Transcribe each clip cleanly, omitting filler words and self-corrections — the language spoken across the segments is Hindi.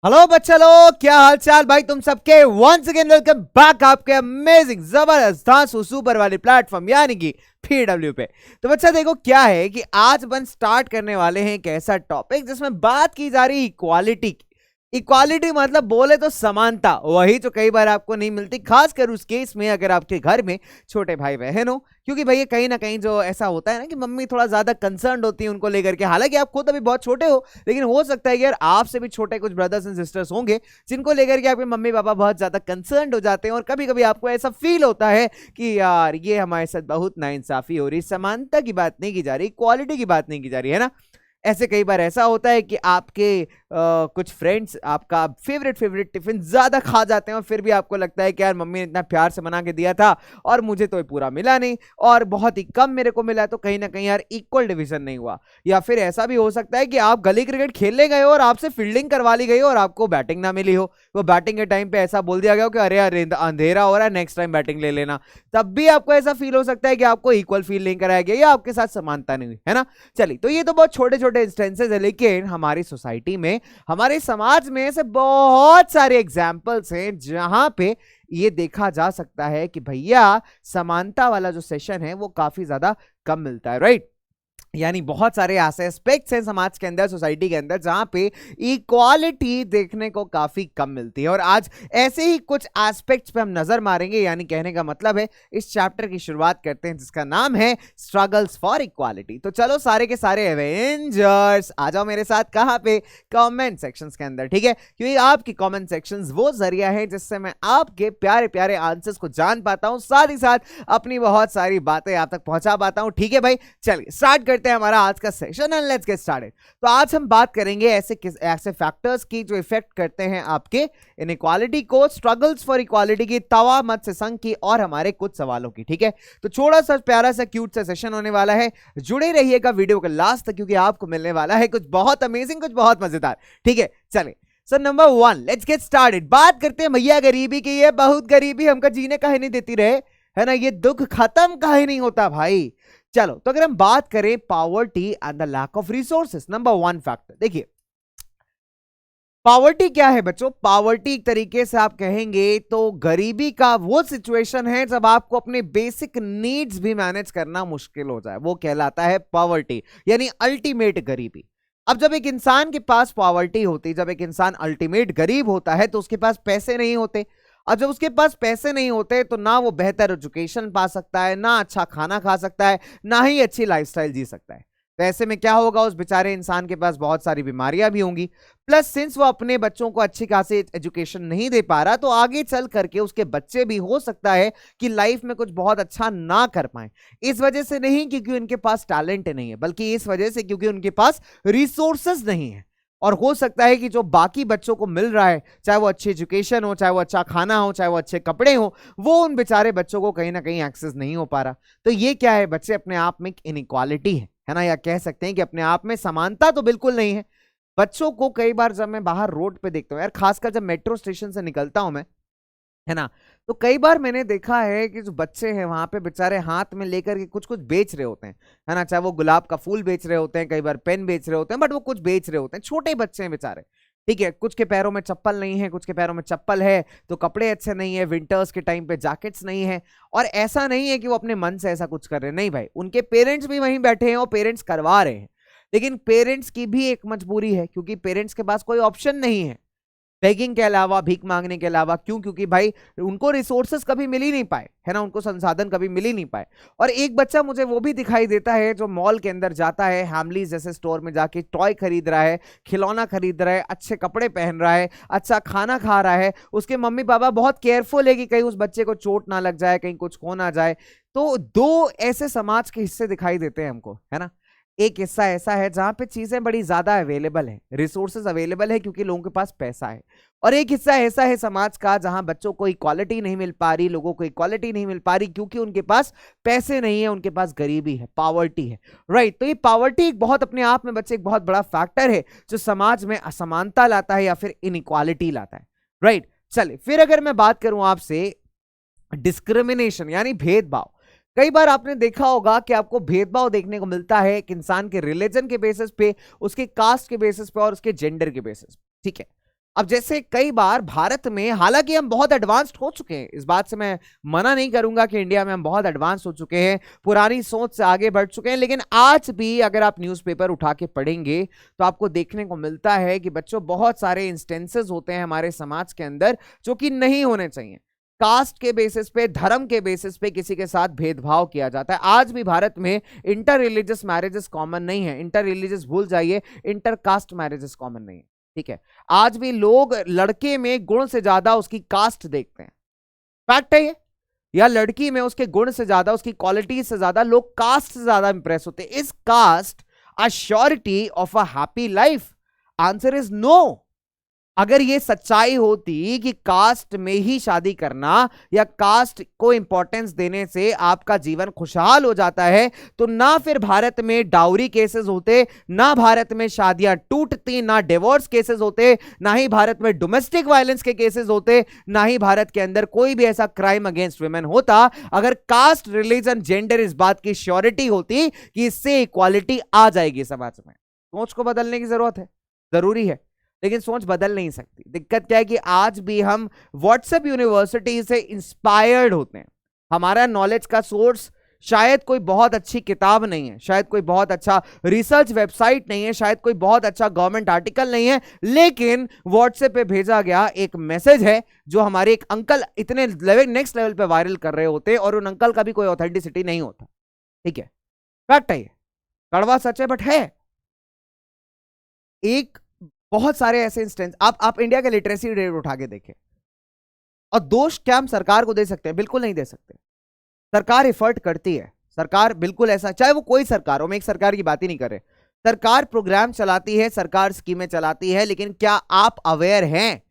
हेलो बच्चा लोग, क्या हाल चाल भाई तुम सबके। वंस अगेन वेलकम बैक आपके अमेजिंग जबरदस्त धांसू सुपर वाले प्लेटफॉर्म यानी कि PW पे। तो बच्चा देखो क्या है कि आज अपन स्टार्ट करने वाले हैं एक ऐसा टॉपिक जिसमें बात की जा रही है इक्वालिटी की। इक्वालिटी मतलब बोले तो समानता, वही जो कई बार आपको नहीं मिलती, खासकर उस केस में अगर आपके घर में छोटे भाई बहन हो। क्योंकि भैया कहीं ना कहीं जो ऐसा होता है ना कि मम्मी थोड़ा ज्यादा कंसर्न होती है उनको लेकर के, हालांकि आप खुद अभी बहुत छोटे हो, लेकिन हो सकता है कि यार आपसे भी छोटे कुछ ब्रदर्स एंड सिस्टर्स होंगे जिनको लेकर के आपके मम्मी पापा बहुत ज्यादा कंसर्न हो जाते हैं। और कभी कभी आपको ऐसा फील होता है कि यार ये हमारे साथ बहुत नाइंसाफी हो रही, समानता की बात नहीं की जा रही, क्वालिटी की बात नहीं की जा रही है ना। ऐसे कई बार ऐसा होता है कि आपके कुछ फ्रेंड्स आपका फेवरेट फेवरेट टिफिन ज्यादा खा जाते हैं और फिर भी आपको लगता है कि यार मम्मी ने इतना प्यार से बना के दिया था और मुझे तो ये पूरा मिला नहीं और बहुत ही कम मेरे को मिला, तो कहीं ना कहीं यार इक्वल डिवीजन नहीं हुआ। या फिर ऐसा भी हो सकता है कि आप गली क्रिकेट खेलने गए हो और आपसे फील्डिंग करवा ली गई हो और आपको बैटिंग ना मिली हो। वो बैटिंग के टाइम पे ऐसा बोल दिया गया हो कि अरे यार अंधेरा हो रहा है, नेक्स्ट टाइम बैटिंग ले लेना। तब भी आपको ऐसा फील हो सकता है कि आपको इक्वल फील नहीं कराया गया या आपके साथ समानता नहीं हुई, है ना। चलिए, तो ये तो बहुत छोटे छोटे इंस्टेंसेस है, लेकिन हमारी सोसाइटी में, हमारे समाज में ऐसे बहुत सारे एग्जाम्पल्स हैं जहां पे ये देखा जा सकता है कि भैया समानता वाला जो सेशन है वो काफी ज्यादा कम मिलता है, राइट। यानी बहुत सारे ऐसे एस्पेक्ट्स हैं समाज के अंदर, सोसाइटी के अंदर, जहां पे इक्वालिटी देखने को काफी कम मिलती है। और आज ऐसे ही कुछ एस्पेक्ट्स पे हम नजर मारेंगे, यानी कहने का मतलब है इस चैप्टर की शुरुआत करते हैं जिसका नाम है स्ट्रगल्स फॉर इक्वालिटी। तो चलो सारे के सारे एवेंजर्स आ जाओ मेरे साथ, कहां पे? कमेंट सेक्शंस के अंदर, ठीक है। क्योंकि आपकी कमेंट सेक्शंस वो जरिया है जिससे मैं आपके प्यारे प्यारे आंसर्स को जान पाता हूं, साथ ही साथ अपनी बहुत सारी बातें आप तक पहुंचा पाता हूं, ठीक है भाई। चलिए स्टार्ट करते हैं हमारा आज का session and let's get started. तो आज हम बात करेंगे ऐसे फैक्टर्स की जो इफेक्ट करते हैं आपके इनइक्वालिटी को, स्ट्रगल्स फॉर इक्वालिटी की, तवा मत से संघ की, और हमारे कुछ सवालों की, ठीक है। तो छोटा सा प्यारा सा क्यूट सा सेशन होने वाला है, जुड़े रहिएगा वीडियो के लास्ट तक क्योंकि आपको मिलने वाला है कुछ बहुत अमेजिंग, कुछ बहुत मजेदार, ठीक है। चलिए so number 1 let's get started. बात करते हैं भैया गरीबी की। ये बहुत गरीबी हमको जीने काहे नहीं देती रहे, है ना। ये दुख खत्म काहे नहीं होता भाई। चलो, तो अगर हम बात करें poverty and the lack of resources, number 1 factor, देखिए पॉवर्टी क्या है बच्चों। पॉवर्टी एक तरीके से आप कहेंगे तो गरीबी का वो सिचुएशन है जब आपको अपने बेसिक नीड्स भी मैनेज करना मुश्किल हो जाए, वो कहलाता है पॉवर्टी, यानी अल्टीमेट गरीबी। अब जब एक इंसान के पास पॉवर्टी होती, जब एक इंसान अल्टीमेट गरीब होता है तो उसके पास पैसे नहीं होते। और जब उसके पास पैसे नहीं होते तो ना वो बेहतर एजुकेशन पा सकता है, ना अच्छा खाना खा सकता है, ना ही अच्छी लाइफस्टाइल जी सकता है। तो ऐसे में क्या होगा, उस बेचारे इंसान के पास बहुत सारी बीमारियां भी होंगी। प्लस सिंस वो अपने बच्चों को अच्छी खासी एजुकेशन नहीं दे पा रहा, तो आगे चल करके उसके बच्चे भी हो सकता है कि लाइफ में कुछ बहुत अच्छा ना कर पाए। इस वजह से नहीं क्योंकि उनके पास टैलेंट नहीं है, बल्कि इस वजह से क्योंकि उनके पास रिसोर्सेज नहीं है। और हो सकता है कि जो बाकी बच्चों को मिल रहा है, चाहे वो अच्छी एजुकेशन हो, चाहे वो अच्छा खाना हो, चाहे वो अच्छे कपड़े हो, वो उन बेचारे बच्चों को कहीं ना कहीं एक्सेस नहीं हो पा रहा। तो ये क्या है बच्चे, अपने आप में इनइक्वालिटी है ना, या कह सकते हैं कि अपने आप में समानता तो बिल्कुल नहीं है। बच्चों को कई बार जब मैं बाहर रोड पे देखता हूँ यार, खासकर जब मेट्रो स्टेशन से निकलता हूं मैं, है ना, तो कई बार मैंने देखा है कि जो बच्चे हैं वहां पे बेचारे हाथ में लेकर के कुछ कुछ बेच रहे होते हैं, है ना। चाहे वो गुलाब का फूल बेच रहे होते हैं, कई बार पेन बेच रहे होते हैं, बट वो कुछ बेच रहे होते हैं, छोटे बच्चे हैं बेचारे, ठीक है। कुछ के पैरों में चप्पल नहीं है, कुछ के पैरों में चप्पल है, तो कपड़े अच्छे नहीं है, विंटर्स के टाइम पे जैकेट्स नहीं है। और ऐसा नहीं है कि वो अपने मन से ऐसा कुछ कर रहे हैं, नहीं भाई, उनके पेरेंट्स भी वहीं बैठे हैं और पेरेंट्स करवा रहे हैं। लेकिन पेरेंट्स की भी एक मजबूरी है क्योंकि पेरेंट्स के पास कोई ऑप्शन नहीं है बेगिंग के अलावा, भीख मांगने के अलावा। क्यों? क्योंकि भाई उनको रिसोर्सेस कभी मिल ही नहीं पाए, है ना, उनको संसाधन कभी मिल ही नहीं पाए। और एक बच्चा मुझे वो भी दिखाई देता है जो मॉल के अंदर जाता है, हैमलीज जैसे स्टोर में जाके टॉय खरीद रहा है, खिलौना खरीद रहा है, अच्छे कपड़े पहन रहा है, अच्छा खाना खा रहा है। उसके मम्मी पापा बहुत केयरफुल है कि कहीं उस बच्चे को चोट ना लग जाए, कहीं कुछ हो ना जाए। तो दो ऐसे समाज के हिस्से दिखाई देते हैं हमको, है ना। एक हिस्सा ऐसा है जहां पे चीजें बड़ी ज्यादा अवेलेबल है, रिसोर्सेज अवेलेबल है क्योंकि लोगों के पास पैसा है। और एक हिस्सा ऐसा है समाज का जहां बच्चों को इक्वालिटी नहीं मिल पा रही, लोगों को इक्वालिटी नहीं मिल पा रही क्योंकि उनके पास पैसे नहीं है, उनके पास गरीबी है, पावर्टी है, राइट। तो ये पावर्टी एक बहुत अपने आप में बच्चे एक बहुत बड़ा फैक्टर है जो समाज में असमानता लाता है या फिर इनइक्वालिटी लाता है, राइट। चलिए फिर अगर मैं बात करूं आपसे डिस्क्रिमिनेशन यानी भेदभाव। कई बार आपने देखा होगा कि आपको भेदभाव देखने को मिलता है एक इंसान के रिलीजन के बेसिस पे, उसके कास्ट के बेसिस पे और उसके जेंडर के बेसिस पे, ठीक है। अब जैसे कई बार भारत में, हालांकि हम बहुत एडवांस्ड हो चुके हैं, इस बात से मैं मना नहीं करूंगा कि इंडिया में हम बहुत एडवांस हो चुके हैं, पुरानी सोच से आगे बढ़ चुके हैं, लेकिन आज भी अगर आप न्यूज़पेपर उठा के पढ़ेंगे तो आपको देखने को मिलता है कि बच्चों बहुत सारे इंस्टेंसेस होते हैं हमारे समाज के अंदर जो कि नहीं होने चाहिए। कास्ट के बेसिस पे, धर्म के बेसिस पे किसी के साथ भेदभाव किया जाता है। आज भी भारत में इंटर रिलीजियस मैरिजेस कॉमन नहीं है, इंटर रिलीजियस भूल जाइए, इंटर कास्ट मैरिजेस कॉमन नहीं है, ठीक है। आज भी लोग लड़के में गुण से ज्यादा उसकी कास्ट देखते हैं, फैक्ट है ये। या लड़की में उसके गुण से ज्यादा, उसकी क्वालिटी से ज्यादा लोग कास्ट से ज्यादा इंप्रेस होते हैं। Is caste a surety of a happy life? Answer is no. अगर ये सच्चाई होती कि कास्ट में ही शादी करना या कास्ट को इंपॉर्टेंस देने से आपका जीवन खुशहाल हो जाता है, तो ना फिर भारत में डाउरी केसेस होते, ना भारत में शादियां टूटती, ना डिवोर्स केसेस होते, ना ही भारत में डोमेस्टिक वायलेंस के केसेस होते, ना ही भारत के अंदर कोई भी ऐसा क्राइम अगेंस्ट वुमेन होता। अगर कास्ट, रिलीजन, जेंडर इस बात की श्योरिटी होती कि इससे इक्वालिटी आ जाएगी समाज में। सोच को बदलने की जरूरत है, जरूरी है, लेकिन सोच बदल नहीं सकती। दिक्कत क्या है कि आज भी हम व्हाट्सएप यूनिवर्सिटी से इंस्पायर्ड होते हैं। हमारा नॉलेज का सोर्स शायद कोई बहुत अच्छी किताब नहीं है, शायद कोई बहुत अच्छा रिसर्च वेबसाइट नहीं है, शायद कोई बहुत अच्छा गवर्नमेंट आर्टिकल नहीं है, लेकिन व्हाट्सएप पे भेजा गया एक मैसेज है जो हमारे एक अंकल इतने नेक्स्ट लेवल पे वायरल कर रहे होते हैं, और उन अंकल का भी कोई ऑथेंटिसिटी नहीं होता, ठीक है। फैक्ट है ये, कड़वा सच है बट है। एक बहुत सारे ऐसे इंस्टेंस, आप इंडिया के लिटरेसी रेट उठा के देखें, और दोष क्या हम सरकार को दे सकते हैं? बिल्कुल नहीं दे सकते। सरकार एफर्ट करती है, सरकार बिल्कुल ऐसा, चाहे वो कोई सरकार हो, मैं एक सरकार की बात ही नहीं कर रहे, सरकार प्रोग्राम चलाती है, सरकार स्कीमें चलाती है, लेकिन क्या आप अवेयर हैं?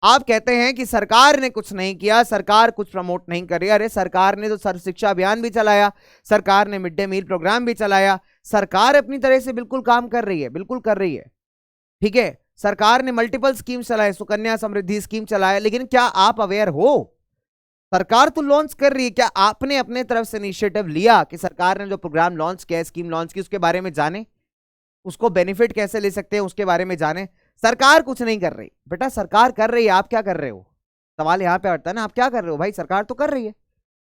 आप कहते हैं कि सरकार ने कुछ नहीं किया, सरकार कुछ प्रमोट नहीं कर रही। अरे सरकार ने तो सर्व शिक्षा अभियान भी चलाया, सरकार ने मिड डे मील प्रोग्राम भी चलाया, सरकार अपनी तरह से बिल्कुल काम कर रही है, बिल्कुल कर रही है, ठीक है। सरकार ने मल्टीपल स्कीम चलाए, सुकन्या समृद्धि स्कीम चलाया, लेकिन क्या आप अवेयर हो? सरकार तो लॉन्च कर रही है, क्या आपने अपने तरफ से इनिशिएटिव लिया कि सरकार ने जो प्रोग्राम लॉन्च किया, स्कीम लॉन्च की, उसके बारे में जाने, उसको बेनिफिट कैसे ले सकते हैं उसके बारे में जाने? सरकार कुछ नहीं कर रही। बेटा सरकार कर रही है, आप क्या कर रहे हो? सवाल यहां पे आता है ना, आप क्या कर रहे हो? भाई सरकार तो कर रही है,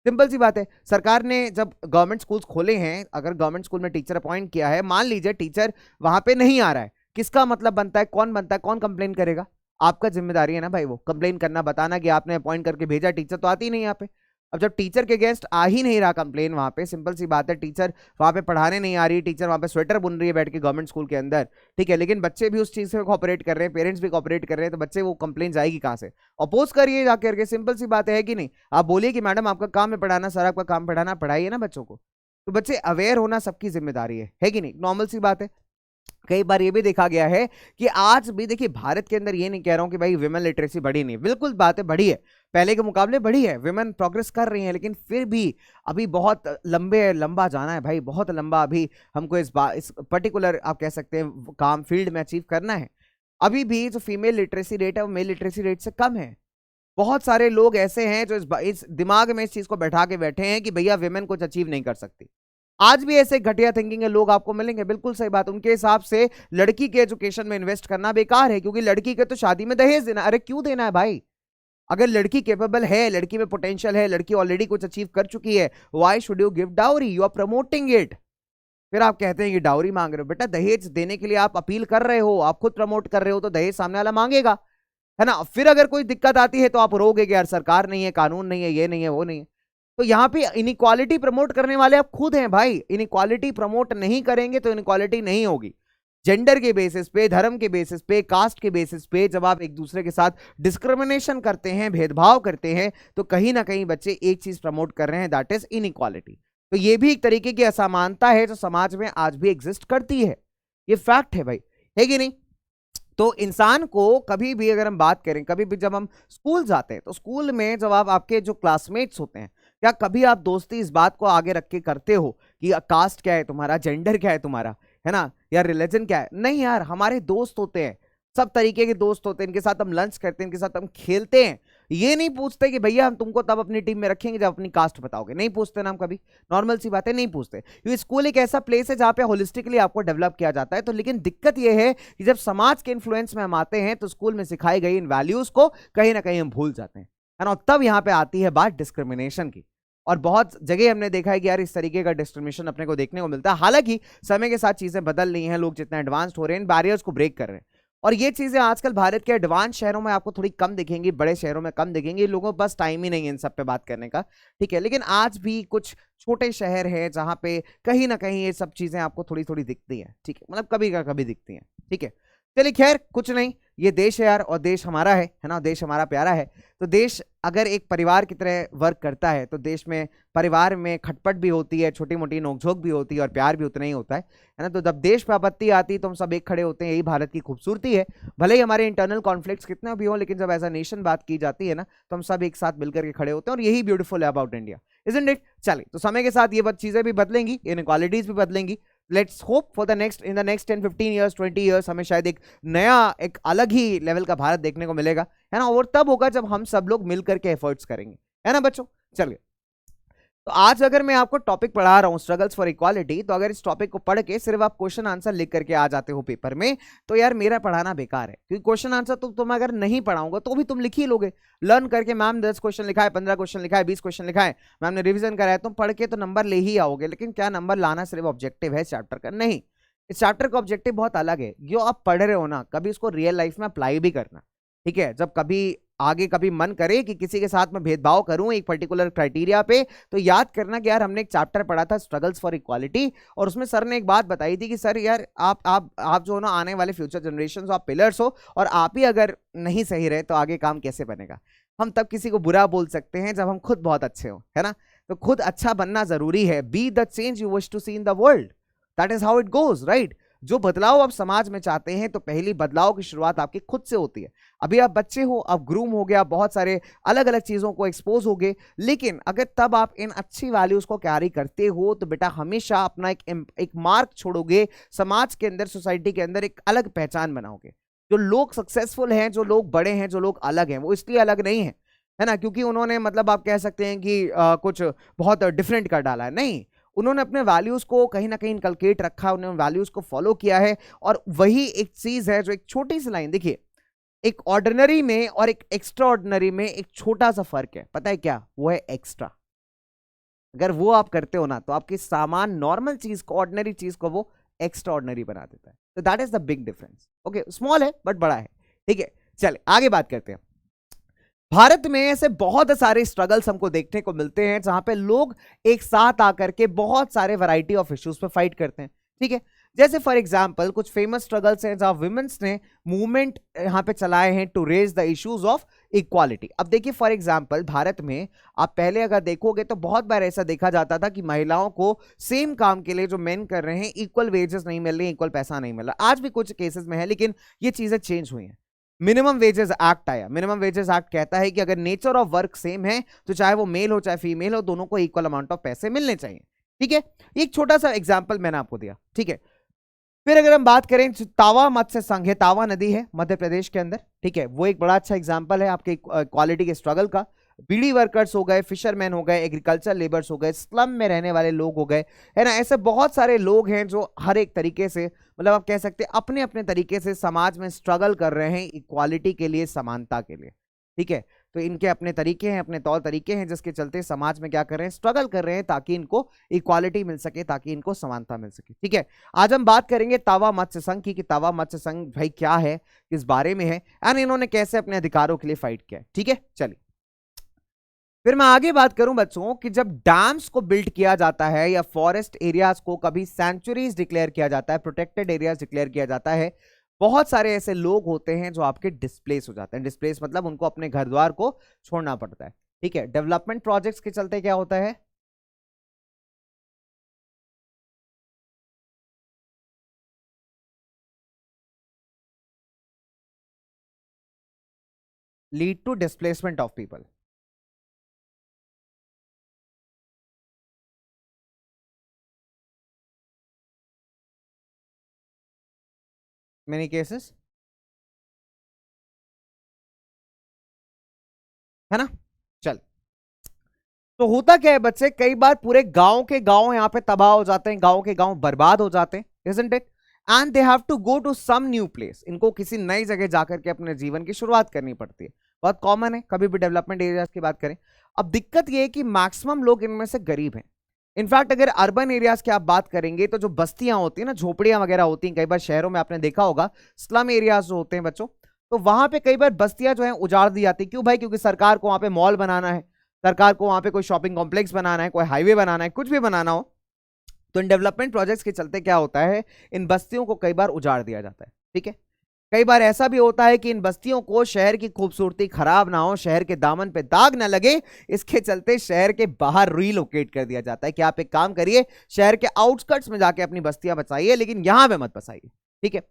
सिंपल सी बात है। सरकार ने जब गवर्नमेंट स्कूल्स खोले हैं, अगर गवर्नमेंट स्कूल में टीचर अपॉइंट किया है, मान लीजिए टीचर वहां पे नहीं आ रहा है, किसका मतलब बनता है? कौन बनता है? कौन कंप्लेन करेगा? आपका जिम्मेदारी है ना भाई, वो कंप्लेन करना, बताना कि आपने अपॉइंट करके भेजा, टीचर तो आती ही नहीं यहाँ पे। अब जब टीचर के अगेंस्ट आ ही नहीं रहा कंप्लेन वहां पे, सिंपल सी बात है, टीचर वहां पे पढ़ाने नहीं आ रही, टीचर वहां पे स्वेटर बुन रही है बैठ के गवर्नमेंट स्कूल के अंदर, ठीक है, लेकिन बच्चे भी उस चीज से कोऑपरेट कर रहे हैं, पेरेंट्स भी कोऑपरेट कर रहे हैं, तो बच्चे वो कंप्लेन जाएगी कहां से? अपोज करिए जाकर के, सिंपल सी बात है कि नहीं? आप बोलिए कि मैडम आपका काम है पढ़ाना, सर आपका काम पढ़ाना, पढ़ाइए ना बच्चों को। तो बच्चे अवेयर होना सबकी जिम्मेदारी है कि नहीं? नॉर्मल सी बात है। कई बार ये भी देखा गया है कि आज भी, देखिए भारत के अंदर, ये नहीं कह रहा हूं कि भाई विमेन लिटरेसी बढ़ी नहीं, बिल्कुल बात है बढ़ी है, पहले के मुकाबले बढ़ी है, विमेन प्रोग्रेस कर रही हैं, लेकिन फिर भी अभी बहुत लंबा जाना है भाई, बहुत लंबा अभी हमको इस पर्टिकुलर आप कह सकते हैं काम फील्ड में अचीव करना है। अभी भी जो फीमेल लिटरेसी रेट है वो मेल लिटरेसी रेट से कम है। बहुत सारे लोग ऐसे हैं जो इस दिमाग में इस चीज को बैठा के बैठे हैं कि भैया विमेन कुछ अचीव नहीं कर सकती। आज भी ऐसे घटिया थिंकिंग के लोग आपको मिलेंगे, बिल्कुल सही बात। उनके हिसाब से लड़की के एजुकेशन में इन्वेस्ट करना बेकार है, क्योंकि लड़की के तो शादी में दहेज देना। अरे क्यों देना है भाई? अगर लड़की कैपेबल है, लड़की में पोटेंशियल है, लड़की ऑलरेडी कुछ अचीव कर चुकी है, why should you give dowry? You are promoting it. फिर आप कहते हैं कि डाउरी मांग रहे हो। बेटा दहेज देने के लिए आप अपील कर रहे हो, आप खुद प्रमोट कर रहे हो, तो दहेज सामने वाला मांगेगा, है ना? फिर अगर कोई दिक्कत आती है तो आप रोगे कि यार सरकार नहीं है, कानून नहीं है, ये नहीं है, वो नहीं है। तो यहाँ पे इनइक्वालिटी प्रमोट करने वाले आप खुद हैं भाई। इनइक्वालिटी प्रमोट नहीं करेंगे तो इनइक्वालिटी नहीं होगी। जेंडर के बेसिस पे, धर्म के बेसिस पे, कास्ट के बेसिस पे जब आप एक दूसरे के साथ डिस्क्रिमिनेशन करते हैं, भेदभाव करते हैं, तो कहीं ना कहीं बच्चे एक चीज प्रमोट कर रहे हैं, दैट इज इनइक्वालिटी। तो ये भी एक तरीके की असमानता है जो समाज में आज भी एग्जिस्ट करती है, ये फैक्ट है भाई, है कि नहीं? तो इंसान को कभी भी अगर हम बात करें, कभी भी जब हम स्कूल जाते हैं, तो स्कूल में जब आप आपके जो क्लासमेट्स होते हैं, क्या कभी आप दोस्ती इस बात को आगे रख के करते हो कि कास्ट क्या है तुम्हारा, जेंडर क्या है तुम्हारा, है ना, या रिलीजन क्या है? नहीं यार, हमारे दोस्त होते हैं, सब तरीके के दोस्त होते हैं, इनके साथ हम लंच करते हैं, इनके साथ हम खेलते हैं, ये नहीं पूछते कि भैया हम तुमको तब अपनी टीम में रखेंगे जब अपनी कास्ट बताओगे, नहीं पूछते ना हम कभी, नॉर्मल सी बात है, नहीं पूछते, क्योंकि स्कूल एक ऐसा प्लेस है जहां पे होलिस्टिकली आपको डेवलप किया जाता है। तो लेकिन दिक्कत यह है कि जब समाज के इन्फ्लुएंस में हम आते हैं तो स्कूल में सिखाई गई इन वैल्यूज को कहीं ना कहीं हम भूल जाते हैं, है ना। तब यहां पे आती है बात डिस्क्रिमिनेशन की, और बहुत जगह हमने देखा है कि यार इस तरीके का डिस्क्रिमिनेशन अपने को देखने को मिलता है। हालांकि समय के साथ चीजें बदल रही हैं, लोग जितना एडवांस्ड हो रहे हैं इन बैरियर्स को ब्रेक कर रहे हैं, और ये चीजें आजकल भारत के एडवांस शहरों में आपको थोड़ी कम दिखेंगी, बड़े शहरों में कम दिखेंगी, लोगों के पास टाइम ही नहीं है इन सब पे बात करने का, ठीक है। लेकिन आज भी कुछ छोटे शहर है जहां पे कहीं ना कहीं ये सब चीजें आपको थोड़ी थोड़ी दिखती हैं, ठीक है, मतलब कभी का कभी दिखती हैं, ठीक है। चलिए खैर कुछ नहीं, ये देश है यार, और देश हमारा है ना, देश हमारा प्यारा है। तो देश अगर एक परिवार की तरह वर्क करता है तो देश में परिवार में खटपट भी होती है, छोटी मोटी नोकझोंक भी होती है, और प्यार भी उतना ही होता है ना। तो जब देश पे आपत्ति आती है तो हम सब एक खड़े होते हैं, यही भारत की खूबसूरती है। भले ही हमारे इंटरनल कॉन्फ्लिक्ट्स कितने भी हो, लेकिन जब एज अ नेशन बात की जाती है ना तो हम सब एक साथ मिलकर के खड़े होते हैं, और यही ब्यूटीफुल है अबाउट इंडिया, इजंट इट। चलिए, तो समय के साथ ये चीजें भी बदलेंगी, इनइक्वालिटीज भी बदलेंगी। Let's hope for the next, in the next 10-15 years, 20 years हमें शायद एक नया, एक अलग ही लेवल का भारत देखने को मिलेगा, है ना। और तब होगा जब हम सब लोग मिलकर के एफर्ट्स करेंगे, है ना बच्चों। चलिए, तो आज अगर मैं आपको टॉपिक पढ़ा रहा हूं स्ट्रगल्स फॉर इक्वालिटी, तो अगर इस टॉपिक को पढ़ के सिर्फ आप क्वेश्चन आंसर लिख करके आ जाते हो पेपर में, तो यार मेरा पढ़ाना बेकार है, क्योंकि क्वेश्चन आंसर तो तुम अगर नहीं पढ़ाऊंगा तो भी तुम लिख ही लोगे, लर्न करके। मैम 10 क्वेश्चन लिखा है, 15 क्वेश्चन लिखा है, 20 क्वेश्चन लिखा है, मैम ने रिविजन कराया, तुम पढ़ के तो नंबर ले ही आओगे, लेकिन क्या नंबर लाना सिर्फ ऑब्जेक्टिव है चैप्टर का? नहीं, इस चैप्टर का ऑब्जेक्टिव बहुत अलग है। जो आप पढ़ रहे हो ना, कभी उसको रियल लाइफ में अप्लाई भी करना, ठीक है। जब कभी आगे कभी मन करे कि किसी के साथ मैं भेदभाव करूं एक पर्टिकुलर क्राइटेरिया पे, तो याद करना कि यार हमने एक चैप्टर पढ़ा था स्ट्रगल्स फॉर इक्वालिटी, और उसमें सर ने एक बात बताई थी कि सर यार आप जो हो ना, आने वाले फ्यूचर जनरेशन आप पिलर्स हो, और आप ही अगर नहीं सही रहे तो आगे काम कैसे बनेगा। हम तब किसी को बुरा बोल सकते हैं जब हम खुद बहुत अच्छे हो, है ना। तो खुद अच्छा बनना जरूरी है। Be the change you wish to see in the world, that is how it goes, right. जो बदलाव आप समाज में चाहते हैं, तो पहली बदलाव की शुरुआत आपकी खुद से होती है। अभी आप बच्चे हो, आप ग्रूम हो गया, बहुत सारे अलग अलग चीजों को एक्सपोज हो गए, लेकिन अगर तब आप इन अच्छी वैल्यूज को कैरी करते हो तो बेटा हमेशा अपना एक मार्क छोड़ोगे समाज के अंदर, सोसाइटी के अंदर एक अलग पहचान बनाओगे। जो लोग सक्सेसफुल हैं, जो लोग बड़े हैं, जो लोग अलग हैं, वो इसलिए अलग नहीं है, है ना, क्योंकि उन्होंने मतलब आप कह सकते हैं कि कुछ बहुत डिफरेंट कर डाला है, नहीं। उन्होंने अपने वैल्यूज को कहीं ना कहीं इनकलकेट रखा, उन्होंने वैल्यूज को फॉलो किया है, और वही एक चीज है जो एक छोटी सी लाइन, देखिए एक ऑर्डिनरी में और एक एक्स्ट्रा ऑर्डिनरी में एक छोटा सा फर्क है, पता है क्या? वो है एक्स्ट्रा। अगर वो आप करते हो ना, तो आपकी सामान नॉर्मल चीज को, ऑर्डिनरी चीज को वो एक्स्ट्रा ऑर्डिनरी बना देता है। तो that is the big difference. Okay, small है बट बड़ा है, ठीक है। चले आगे बात करते हैं। भारत में ऐसे बहुत सारे स्ट्रगल्स हमको देखने को मिलते हैं जहां पे लोग एक साथ आकर के बहुत सारे वैरायटी ऑफ इश्यूज पे फाइट करते हैं, ठीक है। जैसे फॉर एग्जांपल कुछ फेमस स्ट्रगल्स हैं जहां वुमेन्स ने मूवमेंट यहां पे चलाए हैं to raise the issues of equality. अब देखिए फॉर एग्जांपल भारत में आप पहले अगर देखोगे तो बहुत बार ऐसा देखा जाता था कि महिलाओं को सेम काम के लिए जो मेन कर रहे हैं इक्वल वेजेस नहीं मिल रही, इक्वल पैसा नहीं मिल रहा। आज भी कुछ केसेस में है, लेकिन ये चीजें चेंज हुई हैं। मिनिमम वेजेस एक्ट आया। मिनिमम वेजेस एक्ट कहता है कि अगर नेचर ऑफ वर्क सेम है तो चाहे वो मेल हो चाहे फीमेल हो, दोनों को इक्वल अमाउंट ऑफ पैसे मिलने चाहिए, ठीक है। एक छोटा सा एग्जांपल मैंने आपको दिया, ठीक है। फिर अगर हम बात करें तावा मत्स्य संघ है, तावा नदी है मध्य प्रदेश के अंदर, ठीक है, वो एक बड़ा अच्छा एग्जांपल है आपके क्वालिटी के स्ट्रगल का। बीड़ी वर्कर्स हो गए, फिशरमैन हो गए, एग्रीकल्चर लेबर्स हो गए, स्लम में रहने वाले लोग हो गए, है ना। ऐसे बहुत सारे लोग हैं जो हर एक तरीके से, मतलब आप कह सकते हैं अपने अपने तरीके से समाज में स्ट्रगल कर रहे हैं इक्वालिटी के लिए, समानता के लिए, ठीक है। तो इनके अपने तरीके हैं, अपने तौर तरीके हैं, जिसके चलते समाज में क्या कर रहे हैं, स्ट्रगल कर रहे हैं ताकि इनको इक्वालिटी मिल सके, ताकि इनको समानता मिल सके, ठीक है। आज हम बात करेंगे तावा मत्स्य संघ की, कि तावा मत्स्य संघ भाई क्या है, किस बारे में है, एंड इन्होंने कैसे अपने अधिकारों के लिए फाइट किया, ठीक है। चलिए फिर मैं आगे बात करूं बच्चों कि जब डैम्स को बिल्ड किया जाता है या फॉरेस्ट एरियाज को कभी सेंचुरीज डिक्लेयर किया जाता है, प्रोटेक्टेड एरियाज डिक्लेयर किया जाता है, बहुत सारे ऐसे लोग होते हैं जो आपके डिस्प्लेस हो जाते हैं। डिस्प्लेस मतलब उनको अपने घर द्वार को छोड़ना पड़ता है, ठीक है। डेवलपमेंट प्रोजेक्ट्स के चलते क्या होता है, lead to displacement of people. Many cases है ना। चल, तो होता क्या है बच्चे, कई बार पूरे गांव के गांव यहाँ पे तबाह हो जाते हैं, गांव के गांव बर्बाद हो जाते हैं, isn't it? And they have to go to some new place, इनको किसी नई जगह जाकर के अपने जीवन की शुरुआत करनी पड़ती है। बहुत कॉमन है, कभी भी डेवलपमेंट एरियाज की बात करें। अब दिक्कत ये है कि मैक्सिमम लोग इनमें से गरीब हैं। इनफैक्ट अगर अर्बन एरियाज की आप बात करेंगे तो जो बस्तियां होती है ना, झोपड़ियां वगैरह होती हैं, कई बार शहरों में आपने देखा होगा स्लम एरियाज जो होते हैं बच्चों, तो वहां पे कई बार बस्तियां जो है उजाड़ दी जाती है। क्यों भाई? क्योंकि सरकार को वहां पे मॉल बनाना है, सरकार को वहां पे कोई शॉपिंग कॉम्प्लेक्स बनाना है, कोई हाईवे बनाना है, कुछ भी बनाना हो, तो इन डेवलपमेंट प्रोजेक्ट्स के चलते क्या होता है, इन बस्तियों को कई बार उजाड़ दिया जाता है। ठीक है, कई बार ऐसा भी होता है कि इन बस्तियों को शहर की खूबसूरती खराब ना हो, शहर के दामन पे दाग ना लगे, इसके चलते शहर के बाहर रीलोकेट कर दिया जाता है कि आप एक काम करिए, शहर के आउटस्कर्ट्स में जाके अपनी बस्तियां बसाइए, लेकिन यहां पे मत बसाइए। ठीक है,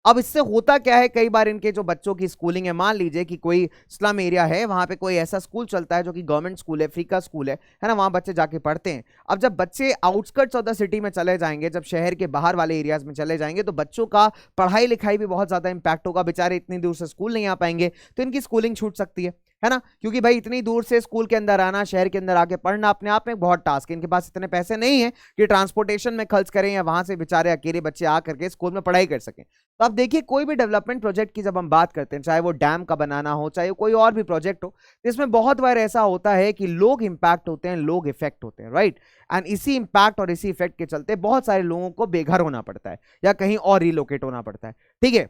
अब इससे होता क्या है, कई बार इनके जो बच्चों की स्कूलिंग है, मान लीजिए कि कोई स्लम एरिया है, वहां पे कोई ऐसा स्कूल चलता है जो कि गवर्नमेंट स्कूल है, फ्री का स्कूल है ना, वहां बच्चे जाके पढ़ते हैं। अब जब बच्चे आउटस्कर्ट्स ऑफ द सिटी में चले जाएंगे, जब शहर के बाहर वाले एरियाज में चले जाएंगे, तो बच्चों का पढ़ाई लिखाई भी बहुत ज्यादा इंपैक्ट होगा, बेचारे इतनी दूर से स्कूल नहीं आ पाएंगे, तो इनकी स्कूलिंग छूट सकती है ना। क्योंकि भाई इतनी दूर से स्कूल के अंदर आना, शहर के अंदर आके पढ़ना अपने आप में बहुत टास्क है, इनके पास इतने पैसे नहीं है कि ट्रांसपोर्टेशन में खर्च करें या वहां से बेचारे अकेले बच्चे आ करके स्कूल में पढ़ाई कर सकें। तो अब देखिए, कोई भी डेवलपमेंट प्रोजेक्ट की जब हम बात करते हैं, चाहे वो डैम का बनाना हो, चाहे कोई और भी प्रोजेक्ट हो, तो इसमें बहुत बार ऐसा होता है कि लोग इंपैक्ट होते हैं, लोग इफेक्ट होते हैं, राइट। एंड इसी इंपैक्ट और इसी इफेक्ट के चलते बहुत सारे लोगों को बेघर होना पड़ता है या कहीं और रिलोकेट होना पड़ता है। ठीक है,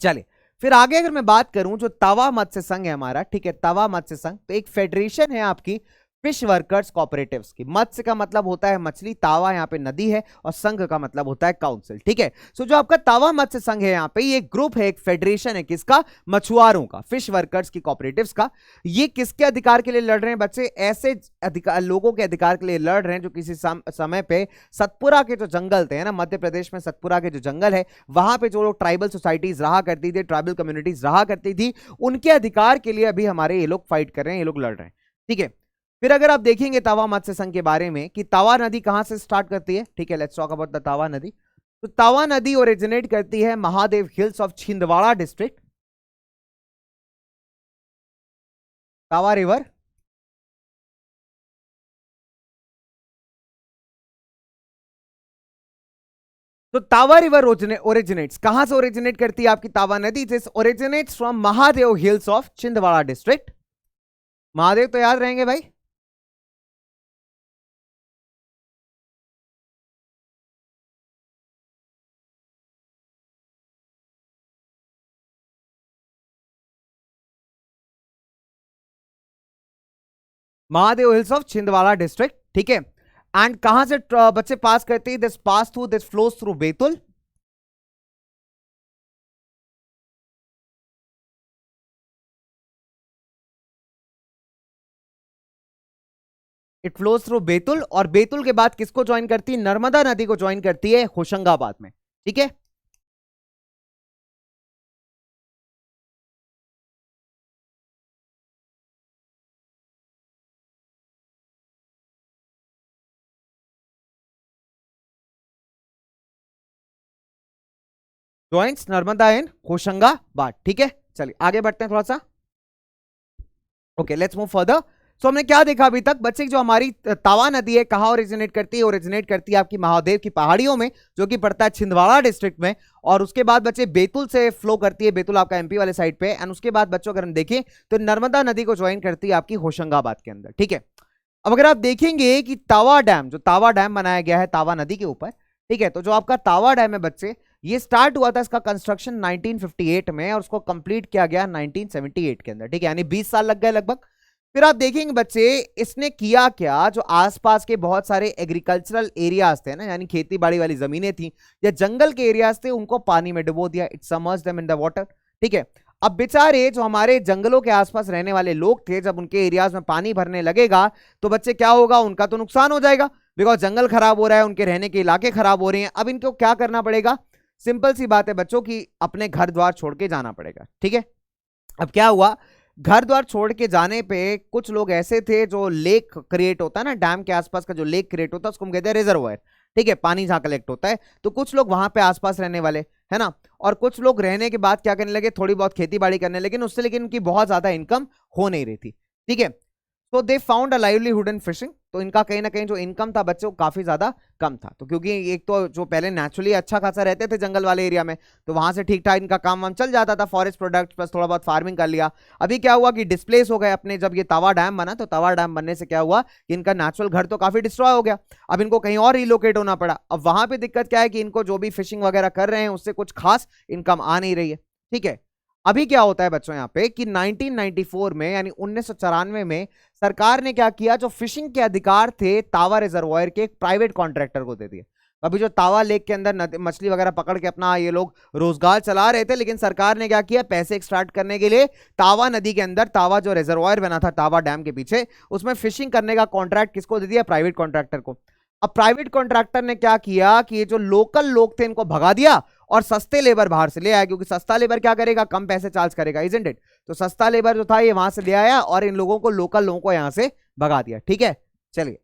चलिए फिर आगे अगर मैं बात करूं, जो तवा मत्स्य संघ है हमारा, ठीक है, तवा मत्स्य संघ, तो एक फेडरेशन है आपकी फिश वर्कर्स कॉपरेटिव्स की। मत्स्य का मतलब होता है मछली, तावा यहाँ पे नदी है, और संघ का मतलब होता है काउंसिल। ठीक है, सो जो आपका तावा मत्स्य संघ है यहाँ पे, ये ग्रुप है, एक फेडरेशन है, किसका? मछुआरों का, फिश वर्कर्स की कॉपरेटिव्स का। ये किसके अधिकार के लिए लड़ रहे हैं बच्चे? ऐसे अधिकार, लोगों के अधिकार के लिए लड़ रहे हैं जो किसी समय पे सतपुरा के जो जंगल थे ना, मध्य प्रदेश में सतपुरा के जो जंगल है, वहां पे जो लोग ट्राइबल सोसाइटीज रहा करती थी, ट्राइबल कम्युनिटीज रहा करती थी, उनके अधिकार के लिए अभी हमारे ये लोग फाइट कर रहे हैं, ये लोग लड़ रहे हैं। ठीक है, फिर अगर आप देखेंगे तवा मत्स्य संघ के बारे में कि तवा नदी कहां से स्टार्ट करती है, ठीक है, लेट्स टॉक अबाउट द तवा नदी। तो तवा नदी ओरिजिनेट करती है Mahadev hills of Chhindwara district, Tawa river. तो तावा रिवर ओरिजिनेट्स कहां से ओरिजिनेट करती है आपकी तावा नदी? This originates from Mahadev hills of Chhindwara district. Mahadev तो याद रहेंगे भाई, Mahadev hills of Chhindwara district. ठीक है, एंड कहां से बच्चे पास करते हैं? This pass through, this flows through Betul. It flows through Betul, और बैतुल के बाद किसको ज्वाइन करती है? नर्मदा नदी को ज्वाइन करती है होशंगाबाद में। ठीक है, ज्वाइंट्स नर्मदा इन होशंगाबाद। ठीक है, चलिए आगे बढ़ते हैं थोड़ा सा। Okay, let's move further. So हमने क्या देखा अभी तक बच्चे? जो हमारी तावा नदी है कहां ओरिजिनेट करती है? ओरिजिनेट करती है आपकी महादेव की पहाड़ियों में, जो कि पड़ता है छिंदवाड़ा डिस्ट्रिक्ट में। और उसके बाद बच्चे बैतुल से फ्लो करती है, बैतुल आपका एमपी वाले साइड पे। एंड उसके बाद बच्चों अगर हम देखें तो नर्मदा नदी को ज्वाइन करती है आपकी होशंगाबाद के अंदर। ठीक है, अब अगर आप देखेंगे कि तावा डैम, जो तावा डैम बनाया गया है तावा नदी के ऊपर, ठीक है, तो जो आपका तावा डैम है बच्चे, ये स्टार्ट हुआ था इसका कंस्ट्रक्शन 1958 में, और उसको कंप्लीट किया गया 1978 के अंदर। ठीक है, यानी 20 साल लग गए लगभग। फिर आप देखेंगे बच्चे, इसने किया क्या, जो आसपास के बहुत सारे एग्रीकल्चरल एरियाज थे ना, यानी खेती बाड़ी वाली जमीनें थी या जंगल के एरियाज थे, उनको पानी में डुबो दिया। It समर्ज्ड them in the water. ठीक है, अब बेचारे जो हमारे जंगलों के आसपास रहने वाले लोग थे, जब उनके एरियाज में पानी भरने लगेगा तो बच्चे क्या होगा? उनका तो नुकसान हो जाएगा, बिकॉज जंगल खराब हो रहा है, उनके रहने के इलाके खराब हो रहे हैं। अब इनको क्या करना पड़ेगा? सिंपल सी बात है बच्चों की, अपने घर द्वार छोड़ के जाना पड़ेगा। ठीक है, अब क्या हुआ? घर द्वार छोड़ के जाने पे कुछ लोग ऐसे थे, जो लेक क्रिएट होता है ना, डैम के आसपास का जो लेक क्रिएट होता है उसको हम कहते हैं रिजर्वायर। ठीक है, पानी जहां कलेक्ट होता है, तो कुछ लोग वहां पे आसपास रहने वाले, है ना, और कुछ लोग रहने के बाद क्या करने लगे? थोड़ी बहुत खेती बाड़ी करने, लेकिन उससे लेकिन उनकी बहुत ज्यादा इनकम हो नहीं रही थी। ठीक है। तो they found a livelihood in fishing, तो इनका कहीं ना कहीं जो इनकम था बच्चों काफी ज्यादा कम था। तो क्योंकि एक तो जो पहले नेचुरली अच्छा खासा रहते थे जंगल वाले एरिया में, तो वहां से ठीक ठाक इनका काम वाम चल जाता था, फॉरेस्ट प्रोडक्ट प्लस थोड़ा बहुत फार्मिंग कर लिया। अभी क्या हुआ कि डिस्प्लेस हो गए अपने, जब ये तवा डैम बना तो तवा डैम बनने से क्या हुआ कि इनका नेचुरल घर तो काफी डिस्ट्रॉय हो गया। अब इनको कहीं और रिलोकेट होना पड़ा। अब वहां पे दिक्कत क्या है कि इनको जो भी फिशिंग वगैरह कर रहे हैं उससे कुछ खास इनकम आ नहीं रही है। ठीक है। अभी क्या होता है बच्चों यहाँ पे कि 1994 में यानी 1994 में सरकार ने क्या किया, जो फिशिंग के अधिकार थे तावा रिजर्वायर के एक प्राइवेट कॉन्ट्रैक्टर को दे दिए। अभी जो तावा लेक के अंदर मछली वगैरह पकड़ के अपना ये लोग रोजगार चला रहे थे, लेकिन सरकार ने क्या किया, पैसे एक्सट्रैक्ट करने के लिए तावा नदी के अंदर, तावा जो रिजर्वायर बना था तावा डैम के पीछे, उसमें फिशिंग करने का कॉन्ट्रैक्ट किसको दे दिया, प्राइवेट कॉन्ट्रैक्टर को। अब प्राइवेट कॉन्ट्रैक्टर ने क्या किया कि ये जो लोकल लोग थे इनको भगा दिया और सस्ते लेबर बाहर से ले आया, क्योंकि सस्ता लेबर क्या करेगा, कम पैसे चार्ज करेगा, इजंट इट। तो सस्ता लेबर जो था ये वहां से ले आया और इन लोगों को, लोकल लोगों को यहां से भगा दिया। ठीक है, चलिए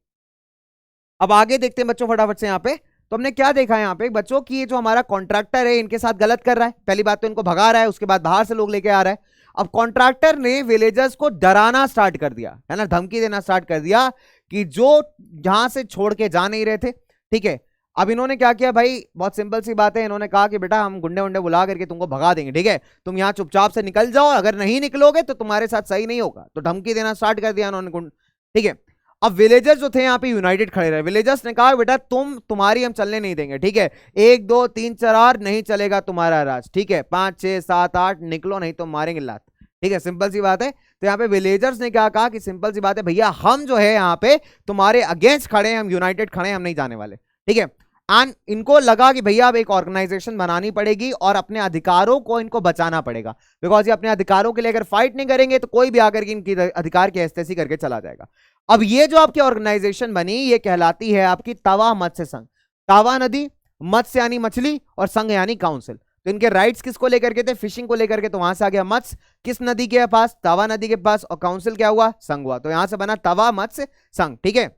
अब आगे देखते हैं बच्चों फटाफट से। यहाँ पे तो हमने क्या देखा यहाँ पे बच्चों की, ये जो हमारा कॉन्ट्रैक्टर है इनके साथ गलत कर रहा है। पहली बात तो इनको भगा रहा है, उसके बाद बाहर से लोग लेके आ रहा है। अब कॉन्ट्रैक्टर ने विलेजर्स को डराना स्टार्ट कर दिया है ना, धमकी देना स्टार्ट कर दिया कि जो जहां से छोड़ के जा नहीं रहे थे। ठीक है। अब इन्होंने क्या किया भाई, बहुत सिंपल सी बात है, इन्होंने कहा कि बेटा हम गुंडे वुंडे बुला करके तुमको भगा देंगे, ठीक है, तुम यहाँ चुपचाप से निकल जाओ, अगर नहीं निकलोगे तो तुम्हारे साथ सही नहीं होगा। तो धमकी देना स्टार्ट कर दिया इन्होंने। ठीक है। अब विलेजर्स जो थे यहाँ पे यूनाइटेड खड़े रहे। विलेजर्स ने कहा बेटा तुम्हारी हम चलने नहीं देंगे, ठीक है, 1 2 3 4 नहीं चलेगा तुम्हारा राज, ठीक है, 5 6 7 8 निकलो नहीं तो मारेंगे लात। ठीक है, सिंपल सी बात है। तो यहाँ पे विलेजर्स ने क्या कहा कि सिंपल सी बात है भैया, हम जो है यहाँ पे तुम्हारे अगेंस्ट खड़े हैं, हम यूनाइटेड खड़े हैं, हम नहीं जाने वाले। ठीक है। एंड इनको लगा कि भैया अब एक ऑर्गेनाइजेशन बनानी पड़ेगी और अपने अधिकारों को इनको बचाना पड़ेगा, बिकॉज ये अपने अधिकारों के लिए अगर फाइट नहीं करेंगे तो कोई भी आकर के इनकी अधिकार की हस्तैसी करके चला जाएगा। अब ये जो आपकी ऑर्गेनाइजेशन बनी ये कहलाती है आपकी तवा मत्स्य संघ। तावा नदी, मत्स्य यानी मछली और संघ यानी काउंसिल। तो इनके राइट्स किसको लेकर के थे, फिशिंग को लेकर के, तो वहां से आ गया मत्स्य किस नदी के पास, तवा नदी के पास, और काउंसिल क्या हुआ, संघ हुआ। तो यहां से बना तवा मत्स्य संघ। ठीक है।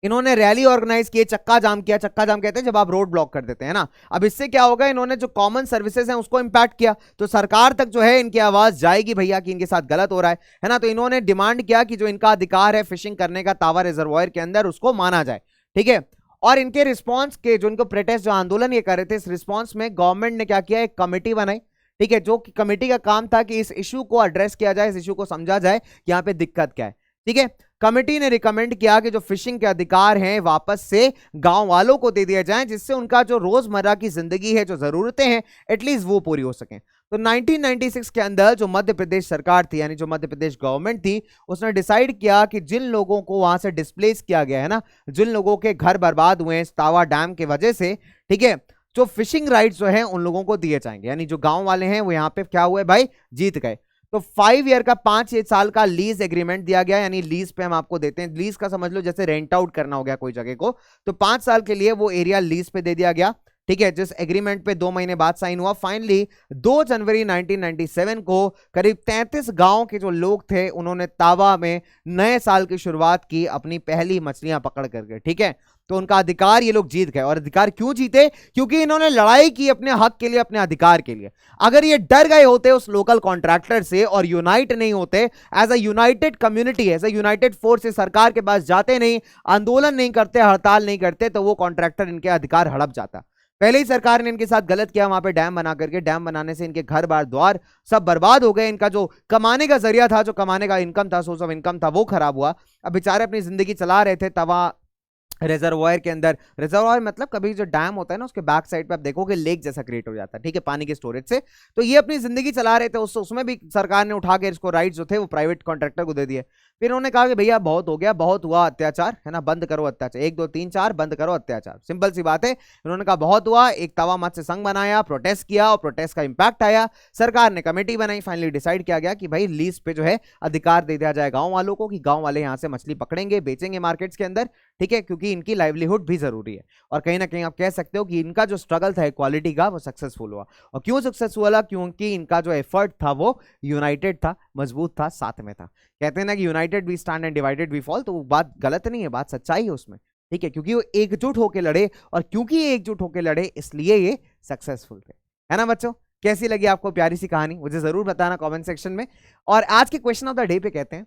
इन्होंने रैली ऑर्गेनाइज किए, चक्का जाम किया। चक्का जाम कहते हैं जब आप रोड ब्लॉक कर देते हैं ना। अब इससे क्या होगा, इन्होंने जो कॉमन सर्विसेज हैं उसको इंपैक्ट किया, तो सरकार तक जो है इनकी आवाज जाएगी भैया कि इनके साथ गलत हो रहा है ना। तो इन्होंने डिमांड किया कि जो इनका अधिकार है फिशिंग करने का तावा रिजर्वायर के अंदर, उसको माना जाए। ठीक है। और इनके रिस्पॉन्स के जो इनको प्रोटेस्ट, जो आंदोलन ये कर रहे थे, इस रिस्पॉन्स में गवर्नमेंट ने क्या किया, एक कमेटी बनाई। ठीक है, जो कमेटी का काम था कि इस इशू को एड्रेस किया जाए, इस इशू को समझा जाए कि यहाँ पे दिक्कत क्या है। ठीक है। कमेटी ने रिकमेंड किया कि जो फिशिंग के अधिकार हैं वापस से गांव वालों को दे दिए जाएं, जिससे उनका जो रोजमर्रा की जिंदगी है, जो जरूरतें हैं, एटलीस्ट वो पूरी हो सकें। तो 1996 के अंदर जो मध्य प्रदेश सरकार थी, यानी जो मध्य प्रदेश गवर्नमेंट थी, उसने डिसाइड किया कि जिन लोगों को वहां से डिस्प्लेस किया गया है ना, जिन लोगों के घर बर्बाद हुए हैं तावा डैम की वजह से, ठीक है, जो फिशिंग राइट्स जो है उन लोगों को दिए जाएंगे। यानी जो गांव वाले हैं वो यहाँ पे क्या हुए भाई, जीत गए। तो 5 ईयर का, 5 साल का लीज एग्रीमेंट दिया गया, यानी लीज पे हम आपको देते हैं। लीज का समझ लो जैसे रेंट आउट करना हो गया कोई जगह को, तो 5 साल के लिए वो एरिया लीज पे दे दिया गया। ठीक है, जिस एग्रीमेंट पे 2 महीने बाद साइन हुआ। फाइनली 2 जनवरी 1997 को करीब 33 गांव के जो लोग थे उन्होंने तावा में नए साल की शुरुआत की अपनी पहली मछलियां पकड़ करके। ठीक है। तो उनका अधिकार ये लोग जीत गए। और अधिकार क्यों जीते, क्योंकि इन्होंने लड़ाई की अपने हक के लिए, अपने अधिकार के लिए। अगर ये डर गए होते उस लोकल कॉन्ट्रैक्टर से और यूनाइट नहीं होते, as a united community, as a united force सरकार के पास जाते नहीं, आंदोलन नहीं करते, हड़ताल नहीं करते, तो वो कॉन्ट्रैक्टर इनके अधिकार हड़प जाता। पहले ही सरकार ने इनके साथ गलत किया, वहां पे डैम बना करके, डैम बनाने से इनके घर बार द्वार सब बर्बाद हो गए। इनका जो कमाने का जरिया था, जो कमाने का इनकम था, सोर्स ऑफ इनकम था, वो खराब हुआ। अब बेचारे अपनी जिंदगी चला रहे थे तवा रिजर्वायर के अंदर। रिजर्वायर मतलब कभी जो डैम होता है ना, उसके बैक साइड पे आप देखोगे लेक जैसा क्रिएट हो जाता है, ठीक है, पानी के स्टोरेज से। तो ये अपनी जिंदगी चला रहे थे, उसमें भी सरकार ने उठा के इसको राइट्स जो थे वो प्राइवेट कॉन्ट्रैक्टर को दे दिए। फिर उन्होंने कहा कि भैया बहुत हो गया, बहुत हुआ अत्याचार, है ना, बंद करो अत्याचार, 1 2 3 4 बंद करो अत्याचार। सिंपल सी बात है। उन्होंने कहा बहुत हुआ, एक तवा मत्स्य संघ बनाया, प्रोटेस्ट किया, और प्रोटेस्ट का इंपैक्ट आया। सरकार ने कमेटी बनाई, फाइनली डिसाइड किया गया कि भाई लीज पे जो है अधिकार दे दिया जाए गांव वालों को, कि गांव वाले यहां से मछली पकड़ेंगे, बेचेंगे मार्केट्स के अंदर। ठीक है, क्योंकि इनकी लाइवलीहुड भी जरूरी है। और कहीं ना कहीं आप कह सकते हो कि इनका जो स्ट्रगल था इक्वालिटी का, वो सक्सेसफुल हुआ। और क्यों सक्सेसफुल हुआ, क्योंकि इनका जो एफर्ट था वो यूनाइटेड था, मजबूत था, साथ में था। कहते हैं ना कि united we stand and divided we fall, तो वो बात गलत नहीं है, बात सच्चाई है उसमें। ठीक है, क्योंकि वो एकजुट होकर लड़े, और क्योंकि ये एकजुट होकर लड़े इसलिए ये सक्सेसफुल थे। है ना बच्चों, कैसी लगी आपको प्यारी सी कहानी, मुझे जरूर बताना कमेंट सेक्शन में। और आज के क्वेश्चन ऑफ द डे पे कहते हैं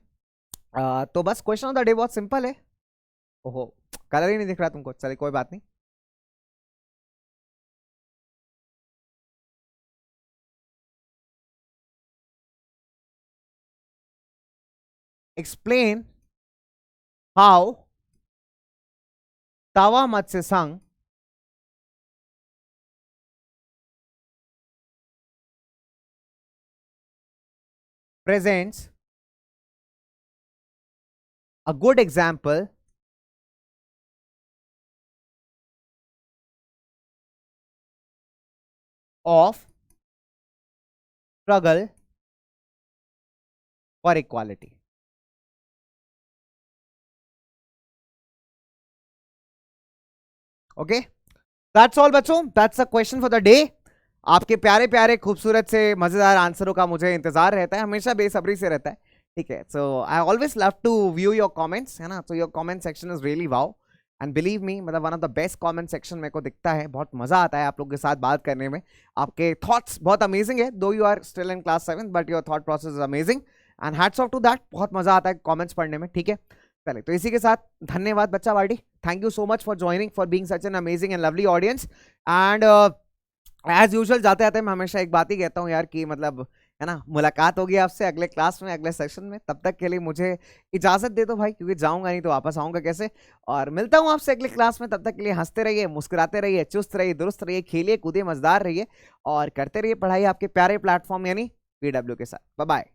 तो बस क्वेश्चन ऑफ द डे बहुत सिंपल है। ओहो, कलर ही नहीं दिख रहा तुमको, चलिए कोई बात नहीं। एक्सप्लेन हाउ तावा मत्स्य संघ presents a good example of struggle for equality. Okay, that's all बच्चों, that's a question for the day. आपके प्यारे प्यारे खूबसूरत से मजेदार आंसरों का मुझे इंतजार रहता है, हमेशा बेसब्री से रहता है। ठीक है, so I always love to view your comments, है ना। तो your comment section is really wow and believe me, मतलब one of the best comment section मेरे को दिखता है। बहुत मजा आता है आप लोगों के साथ बात करने में। आपके थॉट्स बहुत अमेजिंग है, though you are still in class 7 but your thought process is amazing and hats off to that. बहुत मजा आता है कमेंट्स पढ़ने में। ठीक है, चले तो इसी के साथ धन्यवाद बच्चा party, thank you so much for joining, for being such an amazing and lovely audience. And as usual जाते जाते मैं हमेशा एक बात ही कहता हूँ यार कि मतलब, है ना, मुलाकात होगी आपसे अगले क्लास में, अगले सेक्शन में। तब तक के लिए मुझे इजाजत दे दो भाई, क्योंकि जाऊंगा नहीं तो वापस आऊंगा कैसे। और मिलता हूँ आपसे अगले क्लास में, तब तक के लिए हंसते रहिए, मुस्कुराते रहिए, चुस्त रहिए, दुरुस्त रहिए, खेलिए कूदिए, मजेदार रहिए और करते रहिए पढ़ाई आपके प्यारे प्लेटफॉर्म यानी PW के साथ। Bye bye.